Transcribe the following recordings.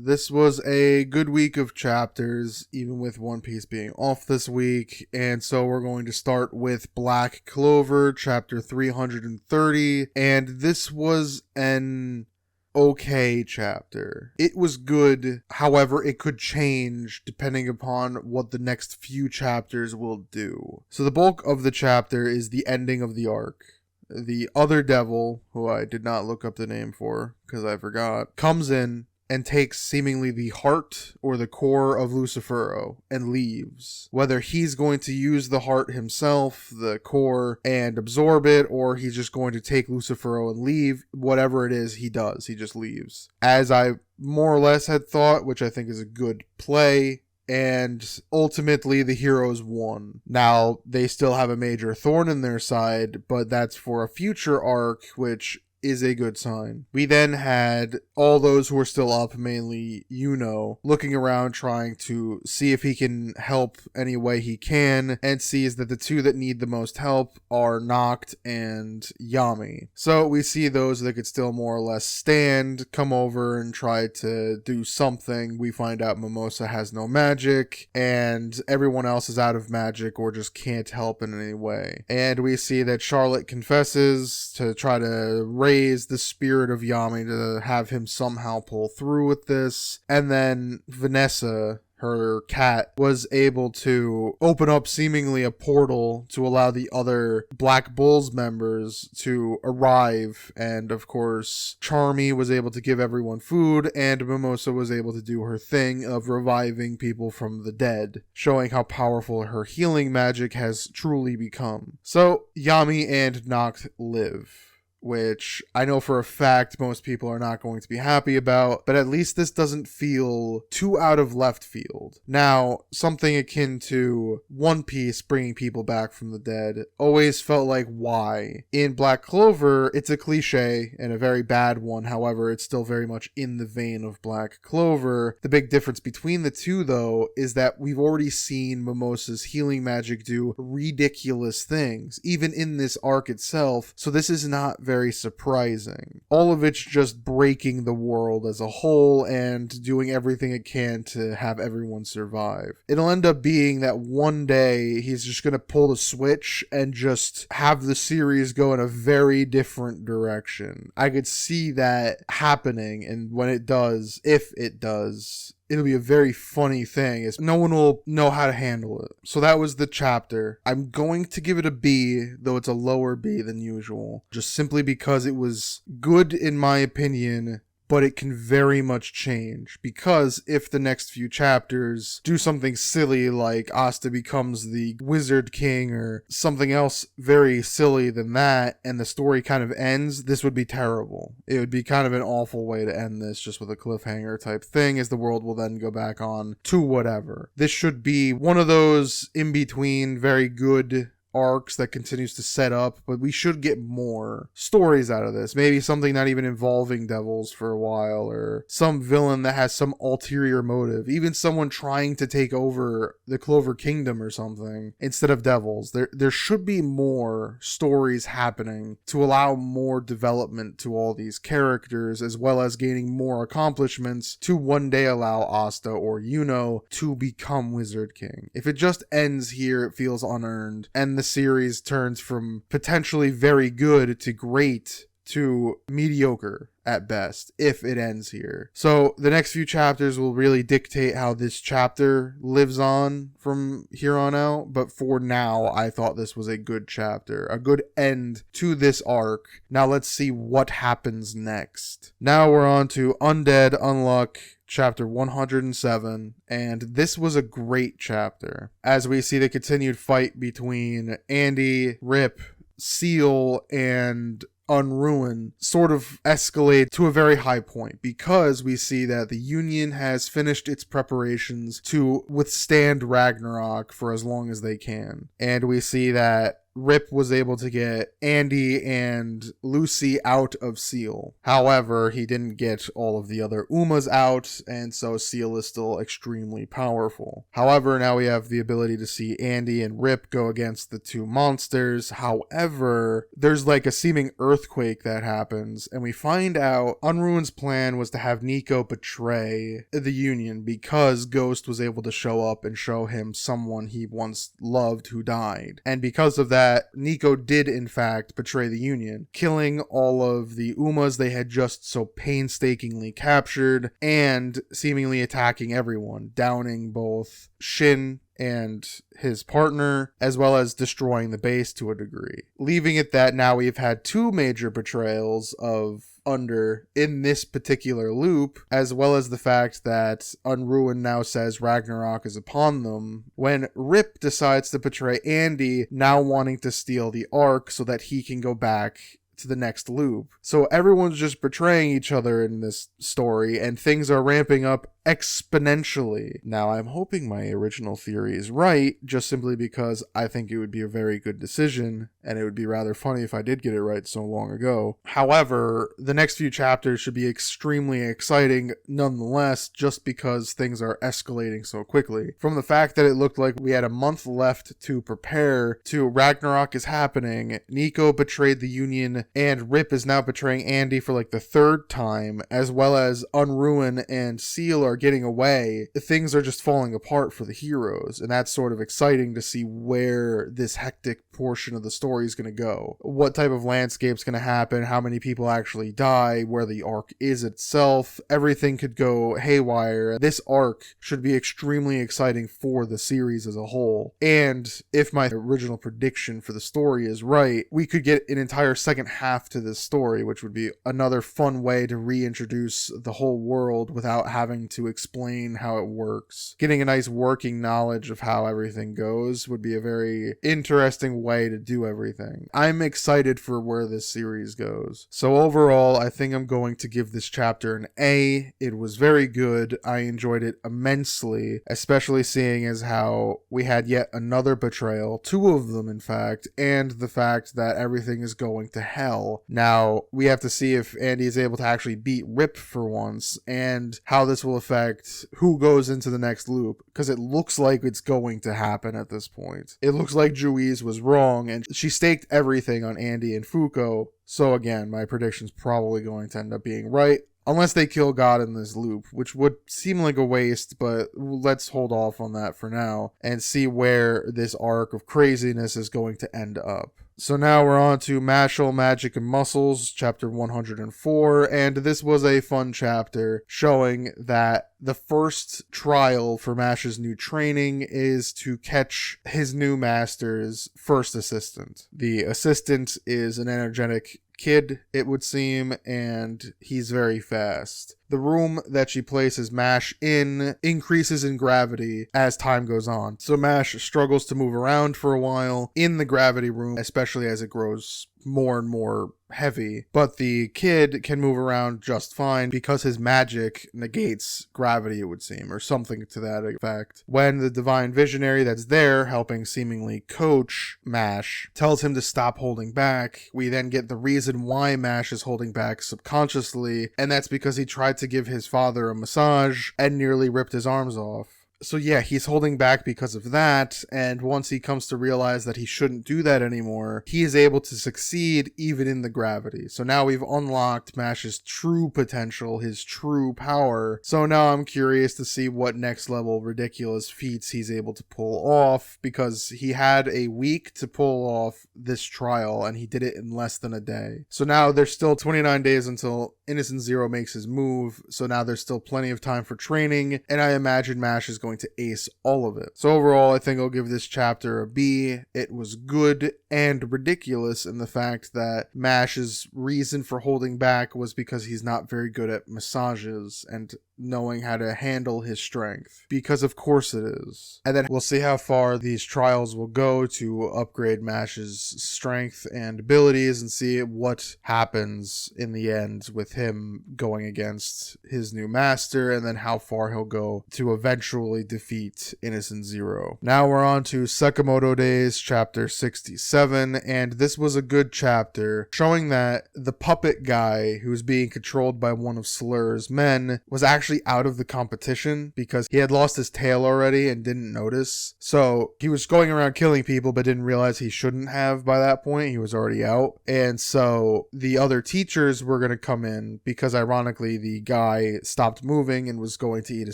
This was a good week of chapters, even with One Piece being off this week, and so we're going to start with Black Clover, chapter 330, and this was an okay chapter. It was good, however, it could change depending upon what the next few chapters will do. So the bulk of the chapter is the ending of the arc. The other devil, who I did not look up the name for because I forgot, comes in and takes seemingly the heart or the core of Lucifero and leaves. Whether he's going to use the heart himself, the core, and absorb it, or he's just going to take Lucifero and leave, whatever it is he does, he just leaves. As I more or less had thought, which I think is a good play, and ultimately the heroes won. Now, they still have a major thorn in their side, but that's for a future arc, which is a good sign. We then had all those who were still up, mainly Yuno, looking around trying to see if he can help any way he can, and sees that the two that need the most help are Noct and Yami. So we see those that could still more or less stand, come over and try to do something. We find out Mimosa has no magic, and everyone else is out of magic or just can't help in any way. And we see that Charlotte confesses to try to raise the spirit of Yami to have him somehow pull through with this. And then Vanessa, her cat, was able to open up seemingly a portal to allow the other Black Bulls members to arrive. And of course, Charmy was able to give everyone food, and Mimosa was able to do her thing of reviving people from the dead, showing how powerful her healing magic has truly become. So Yami and Noct live, which I know for a fact most people are not going to be happy about, but at least this doesn't feel too out of left field. Now, something akin to One Piece bringing people back from the dead always felt like, why? In Black Clover, it's a cliche and a very bad one, however, it's still very much in the vein of Black Clover. The big difference between the two, though, is that we've already seen Mimosa's healing magic do ridiculous things, even in this arc itself, so this is not very surprising. All of it's just breaking the world as a whole and doing everything it can to have everyone survive. It'll end up being that one day he's just going to pull the switch and just have the series go in a very different direction. I could see that happening, and when it does, if it does, it'll be a very funny thing, as no one will know how to handle it. So that was the chapter. I'm going to give it a B, though it's a lower B than usual, just simply because it was good in my opinion, but it can very much change, because if the next few chapters do something silly like Asta becomes the Wizard King or something else very silly than that, and the story kind of ends, this would be terrible. It would be kind of an awful way to end this, just with a cliffhanger type thing, as the world will then go back on to whatever. This should be one of those in-between very good arcs that continues to set up, but we should get more stories out of this. Maybe something not even involving devils for a while, or some villain that has some ulterior motive, even someone trying to take over the Clover Kingdom or something instead of devils. There should be more stories happening to allow more development to all these characters, as well as gaining more accomplishments to one day allow Asta or Yuno to become Wizard King. If it just ends here, it feels unearned, and the series turns from potentially very good to great to mediocre at best, if it ends here. So the next few chapters will really dictate how this chapter lives on from here on out, but for now, I thought this was a good chapter, a good end to this arc. Now let's see what happens next. Now we're on to Undead Unluck Chapter 107, and this was a great chapter, as we see the continued fight between Andy, Rip, Seal, and Unruin sort of escalate to a very high point, because we see that the Union has finished its preparations to withstand Ragnarok for as long as they can. And we see that Rip was able to get Andy and Lucy out of Seal. However, he didn't get all of the other Umas out, and so Seal is still extremely powerful. However, now we have the ability to see Andy and Rip go against the two monsters. However, there's like a seeming earthquake that happens, and we find out Unruin's plan was to have Nico betray the Union because Ghost was able to show up and show him someone he once loved who died. And because of that, Nico did in fact betray the Union, killing all of the Umas they had just so painstakingly captured and seemingly attacking everyone, downing both Shin and his partner, as well as destroying the base to a degree. Leaving it that now we've had two major betrayals of Under in this particular loop, as well as the fact that Unruin now says Ragnarok is upon them, when Rip decides to betray Andy, now wanting to steal the Ark so that he can go back to the next loop. So everyone's just betraying each other in this story, and things are ramping up exponentially. Now, I'm hoping my original theory is right, just simply because I think it would be a very good decision, and it would be rather funny if I did get it right so long ago. However, the next few chapters should be extremely exciting nonetheless, just because things are escalating so quickly. From the fact that it looked like we had a month left to prepare to Ragnarok is happening, Nico betrayed the Union, and Rip is now betraying Andy for like the third time, as well as Unruin and Seal are getting away. Things are just falling apart for the heroes, and that's sort of exciting to see where this hectic portion of the story is going to go. What type of landscape's going to happen, how many people actually die, where the arc is itself. Everything could go haywire. This arc should be extremely exciting for the series as a whole. And if my original prediction for the story is right, we could get an entire second half to this story, which would be another fun way to reintroduce the whole world without having to explain how it works. Getting a nice working knowledge of how everything goes would be a very interesting way to do everything. I'm excited for where this series goes. So overall, I think I'm going to give this chapter an A. It was very good. I enjoyed it immensely, especially seeing as how we had yet another betrayal, two of them in fact, and the fact that everything is going to hell. Now, we have to see if Andy is able to actually beat Rip for once, and how this will affect who goes into the next loop, because it looks like it's going to happen at this point. It looks like Juiz was wrong, and she staked everything on Andy and Fuko, so again, my prediction's probably going to end up being right, unless they kill God in this loop, which would seem like a waste, but let's hold off on that for now, and see where this arc of craziness is going to end up. So now we're on to Mashle, Magic, and Muscles, chapter 104, and this was a fun chapter showing that the first trial for Mash's new training is to catch his new master's first assistant. The assistant is an energetic kid, it would seem, and he's very fast. The room that she places Mash in increases in gravity as time goes on. So Mash struggles to move around for a while in the gravity room, especially as it grows more and more heavy, but the kid can move around just fine because his magic negates gravity, it would seem, or something to that effect. When the divine visionary that's there helping seemingly coach Mash tells him to stop holding back, we then get the reason why Mash is holding back subconsciously, and that's because he tried to give his father a massage and nearly ripped his arms off. So yeah, he's holding back because of that, and once he comes to realize that he shouldn't do that anymore, he is able to succeed even in the gravity. So now we've unlocked Mash's true potential, his true power. So now I'm curious to see what next level ridiculous feats he's able to pull off, because he had a week to pull off this trial, and he did it in less than a day. So now there's still 29 days until Innocent Zero makes his move, so now there's still plenty of time for training, and I imagine Mash is going to ace all of it. So overall, I think I'll give this chapter a B. It was good and ridiculous in the fact that Mash's reason for holding back was because he's not very good at massages, and knowing how to handle his strength, because of course it is. And then we'll see how far these trials will go to upgrade Mashle's strength and abilities and see what happens in the end with him going against his new master, and then how far he'll go to eventually defeat Innocent Zero. Now we're on to Sakamoto Days chapter 67, and this was a good chapter showing that the puppet guy who was being controlled by one of Slur's men was actually out of the competition because he had lost his tail already and didn't notice. So he was going around killing people but didn't realize he shouldn't have by that point. He was already out. And so the other teachers were going to come in because ironically the guy stopped moving and was going to eat a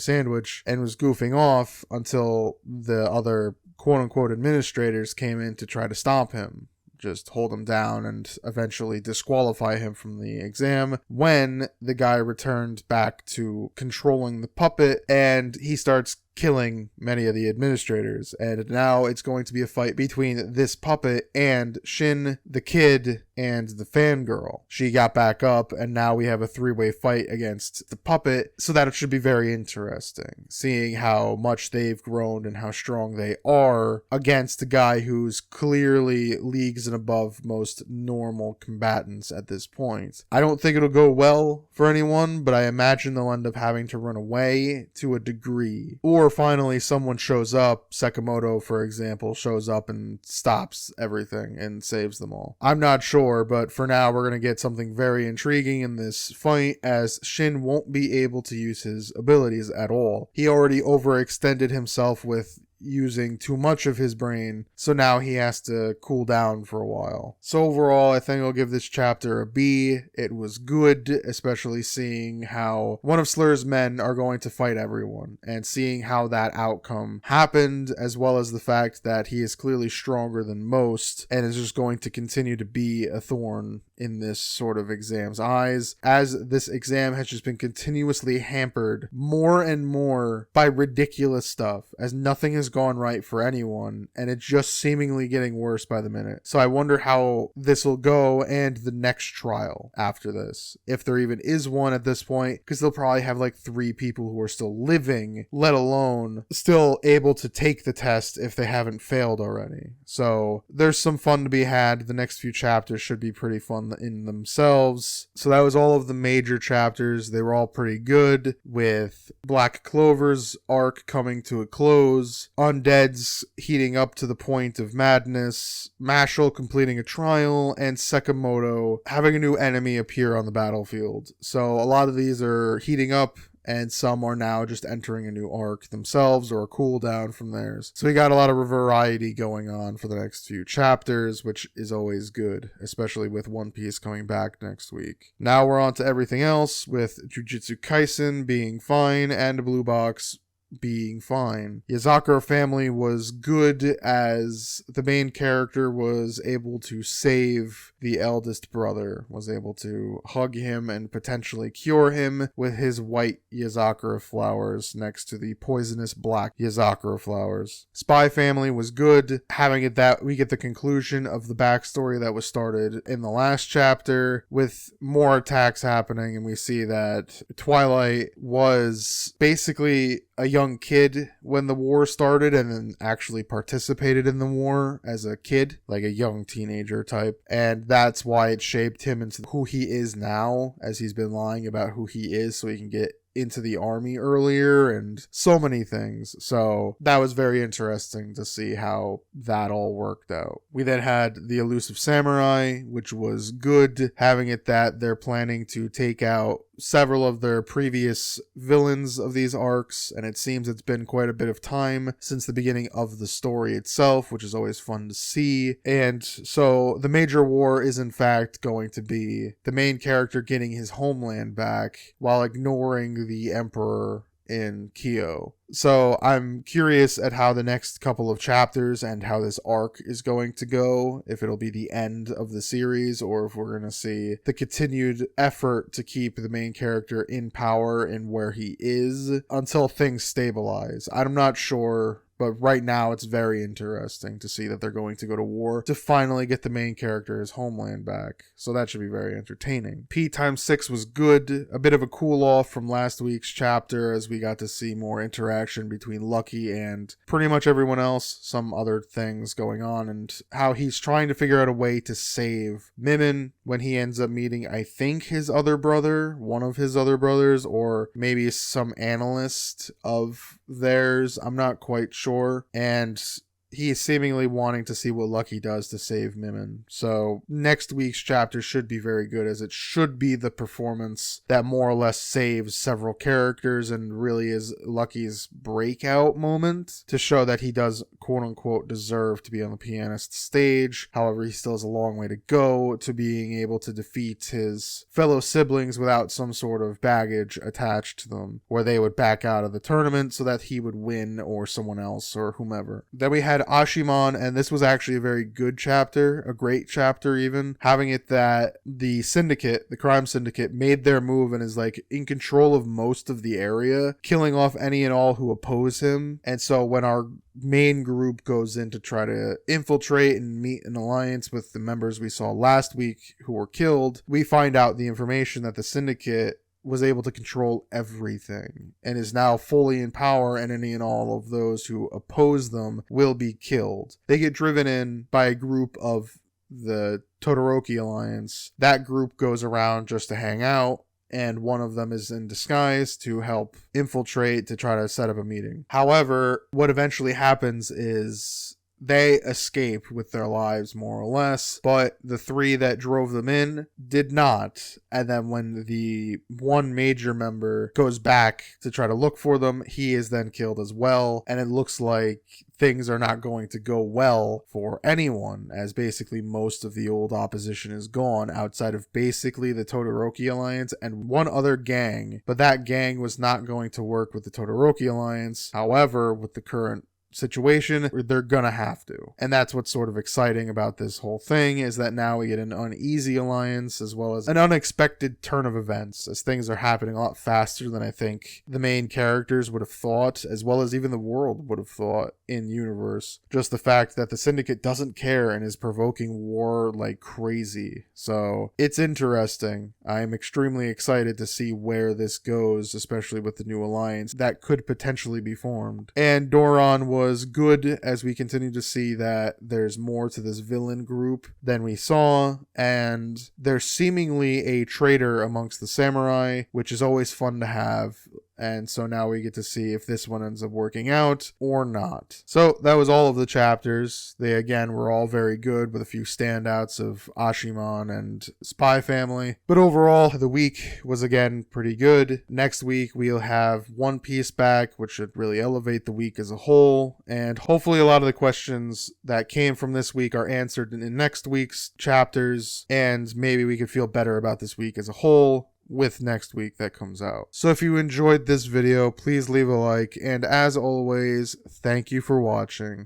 sandwich and was goofing off until the other quote-unquote administrators came in to try to stop him, just hold him down and eventually disqualify him from the exam, when the guy returned back to controlling the puppet and he starts killing many of the administrators. And now it's going to be a fight between this puppet and Shin, the kid, and the fangirl. She got back up, and now we have a three-way fight against the puppet, so that it should be very interesting, seeing how much they've grown and how strong they are against a guy who's clearly leagues and above most normal combatants at this point. I don't think it'll go well for anyone, but I imagine they'll end up having to run away to a degree. Or finally someone shows up, Sakamoto for example shows up and stops everything and saves them all. I'm not sure, but for now we're going to get something very intriguing in this fight, as Shin won't be able to use his abilities at all. He already overextended himself with using too much of his brain, so now he has to cool down for a while. So overall, I think I'll give this chapter a B. It was good, especially seeing how one of Slur's men are going to fight everyone, and seeing how that outcome happened, as well as the fact that he is clearly stronger than most, and is just going to continue to be a thorn in this sort of exam's eyes, as this exam has just been continuously hampered more and more by ridiculous stuff, as nothing has gone right for anyone, and it's just seemingly getting worse by the minute. So I wonder how this will go, and the next trial after this, if there even is one at this point, because they'll probably have like 3 people who are still living, let alone still able to take the test if they haven't failed already. So there's some fun to be had. The next few chapters should be pretty fun in themselves. So that was all of the major chapters. They were all pretty good, with Black Clover's arc coming to a close, Undead's heating up to the point of madness, Mashle completing a trial, and Sakamoto having a new enemy appear on the battlefield. So a lot of these are heating up, and some are now just entering a new arc themselves or a cooldown from theirs. So we got a lot of variety going on for the next few chapters, which is always good, especially with One Piece coming back next week. Now we're on to everything else, with Jujutsu Kaisen being fine and Blue Box being fine. Yazakura family was good, as the main character was able to save the eldest brother, was able to hug him and potentially cure him with his white Yazakura flowers next to the poisonous black Yazakura flowers. Spy family was good, having it that we get the conclusion of the backstory that was started in the last chapter, with more attacks happening, and we see that Twilight was basically a young kid when the war started, and then actually participated in the war as a kid, like a young teenager type, and that's why it shaped him into who he is now, as he's been lying about who he is so he can get into the army earlier, and so many things. So that was very interesting to see how that all worked out. We then had the Elusive Samurai, which was good, having it that they're planning to take out several of their previous villains of these arcs, and it seems it's been quite a bit of time since the beginning of the story itself, which is always fun to see. And so the major war is in fact going to be the main character getting his homeland back while ignoring the Emperor in Kyo. So I'm curious at how the next couple of chapters and how this arc is going to go, if it'll be the end of the series, or if we're going to see the continued effort to keep the main character in power and where he is until things stabilize. I'm not sure, But right now, it's very interesting to see that they're going to go to war to finally get the main character his homeland back. So that should be very entertaining. P times 6 was good. A bit of a cool off from last week's chapter as we got to see more interaction between Lucky and pretty much everyone else. Some other things going on and how he's trying to figure out a way to save Mimon when he ends up meeting, I think, his other brother, one of his other brothers, or maybe some analyst of theirs. I'm not quite sure. And he is seemingly wanting to see what Lucky does to save Mimon. So next week's chapter should be very good, as it should be the performance that more or less saves several characters and really is Lucky's breakout moment to show that he does quote-unquote deserve to be on the pianist stage. However, he still has a long way to go to being able to defeat his fellow siblings without some sort of baggage attached to them, where they would back out of the tournament so that he would win or someone else or whomever. Then we had Ashimon, and this was actually a very good chapter, a great chapter even, having it that the syndicate, the crime syndicate, made their move and is like in control of most of the area, killing off any and all who oppose him. And so when our main group goes in to try to infiltrate and meet an alliance with the members we saw last week who were killed, we find out the information that the syndicate was able to control everything and is now fully in power, and any and all of those who oppose them will be killed. They get driven in by a group of the Todoroki Alliance. That group goes around just to hang out, and one of them is in disguise to help infiltrate to try to set up a meeting. However, what eventually happens is they escape with their lives, more or less, but the three that drove them in did not. And then when the one major member goes back to try to look for them, he is then killed as well. And it looks like things are not going to go well for anyone, as basically most of the old opposition is gone outside of basically the Todoroki Alliance and one other gang. But that gang was not going to work with the Todoroki Alliance. However, with the current situation, they're gonna have to. And that's what's sort of exciting about this whole thing, is that now we get an uneasy alliance as well as an unexpected turn of events, as things are happening a lot faster than I think the main characters would have thought, as well as even the world would have thought in universe. Just the fact that the syndicate doesn't care and is provoking war like crazy. So it's interesting. I'm extremely excited to see where this goes, especially with the new alliance that could potentially be formed. And Doron was good, as we continue to see that there's more to this villain group than we saw, and there's seemingly a traitor amongst the samurai, which is always fun to have. And so now we get to see if this one ends up working out or not. So that was all of the chapters. They again were all very good, with a few standouts of Ashimon and Spy Family. But overall, the week was again pretty good. Next week we'll have One Piece back, which should really elevate the week as a whole. And hopefully a lot of the questions that came from this week are answered in next week's chapters. And maybe we could feel better about this week as a whole with next week that comes out. So if you enjoyed this video, please leave a like, and as always, thank you for watching.